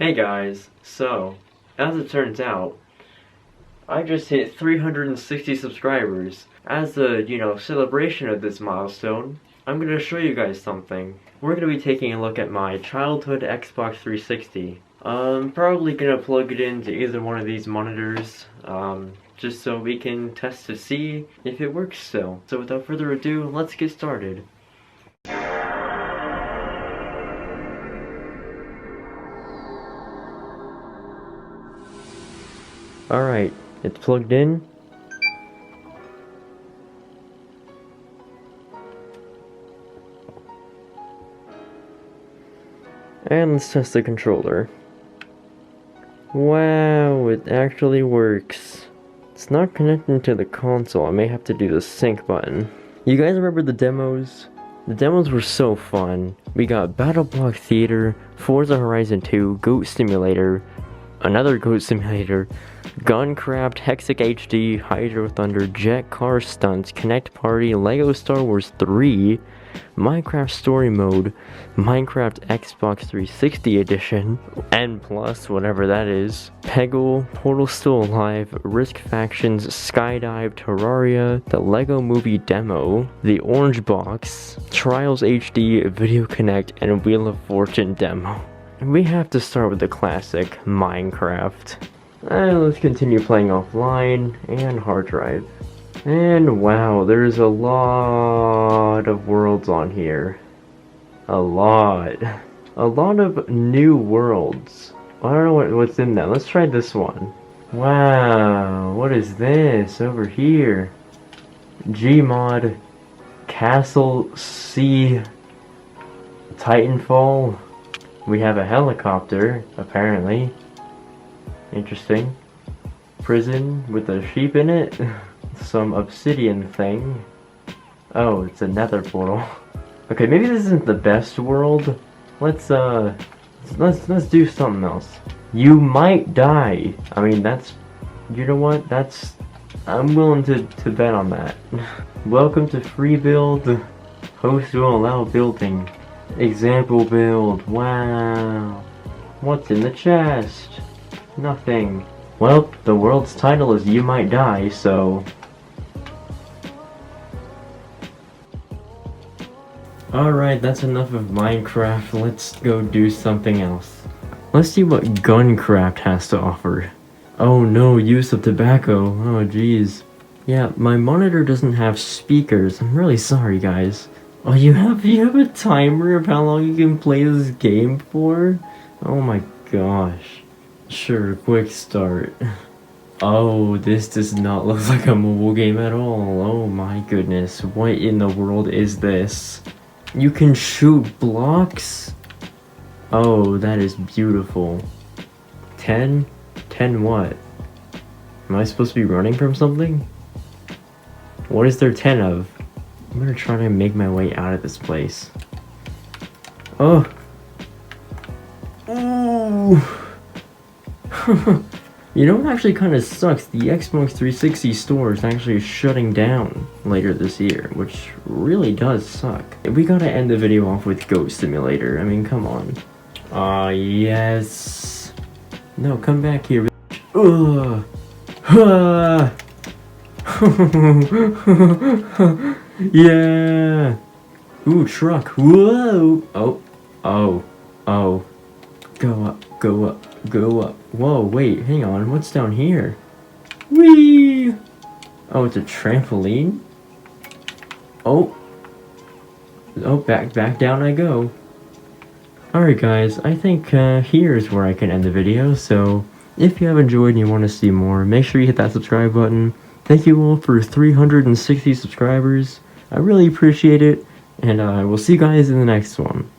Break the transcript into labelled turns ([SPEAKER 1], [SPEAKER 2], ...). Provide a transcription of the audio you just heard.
[SPEAKER 1] Hey guys, so, as it turns out, I just hit 360 subscribers. As a, celebration of this milestone, I'm gonna show you guys something. We're gonna be taking a look at my childhood Xbox 360. I'm probably gonna plug it into either one of these monitors, just so we can test to see if it works still. So without further ado, let's get started. Alright, it's plugged in. And let's test the controller. Wow, it actually works. It's not connecting to the console. I may have to do the sync button. You guys remember the demos? The demos were so fun. We got BattleBlock Theater, Forza Horizon 2, Goat Simulator, another Goat Simulator, Guncraft, Hexic HD, Hydro Thunder, Jet Car Stunts, Connect Party, Lego Star Wars 3, Minecraft Story Mode, Minecraft Xbox 360 Edition, N+, whatever that is, Peggle, Portal Still Alive, Risk Factions, Skydive, Terraria, the Lego Movie Demo, the Orange Box, Trials HD, Video Connect, and Wheel of Fortune Demo. We have to start with the classic, Minecraft. Let's continue playing offline and hard drive. And wow, there's a lot of worlds on here. A lot of new worlds. I don't know what's in that. Let's try this one. Wow, what is this over here? Gmod, Castle Sea, Titanfall. We have a helicopter, apparently. Interesting. Prison with a sheep in it. Some obsidian thing. Oh, it's a nether portal. Okay, maybe this isn't the best world. Let's do something else. You might die. I mean, that's, you know what? I'm willing to bet on that. Welcome to free build. Host will allow building. Example build. Wow. What's in the chest? Nothing. Well, the world's title is You Might Die, so... Alright, that's enough of Minecraft. Let's go do something else. Let's see what Guncraft has to offer. Oh no, use of tobacco. Oh jeez. Yeah, my monitor doesn't have speakers. I'm really sorry, guys. Oh, you have a timer of how long you can play this game for? Oh my gosh. Sure, quick start. Oh, this does not look like a mobile game at all. Oh my goodness, what in the world is this? You can shoot blocks? Oh, that is beautiful. 10? 10 what? Am I supposed to be running from something? What is there 10 of? I'm gonna try to make my way out of this place. Oh! Ooh! You know what actually kind of sucks? The Xbox 360 store is actually shutting down later this year, which really does suck. We gotta end the video off with Goat Simulator. I mean, come on. Yes. No, come back here. Ugh. Yeah. Ooh, truck. Whoa. Oh. Go up, go up, go up. Whoa, wait, hang on, what's down here? Whee! Oh, it's a trampoline? Oh, back down I go. Alright guys, I think here's where I can end the video, so if you have enjoyed and you want to see more, make sure you hit that subscribe button. Thank you all for 360 subscribers. I really appreciate it, and I will see you guys in the next one.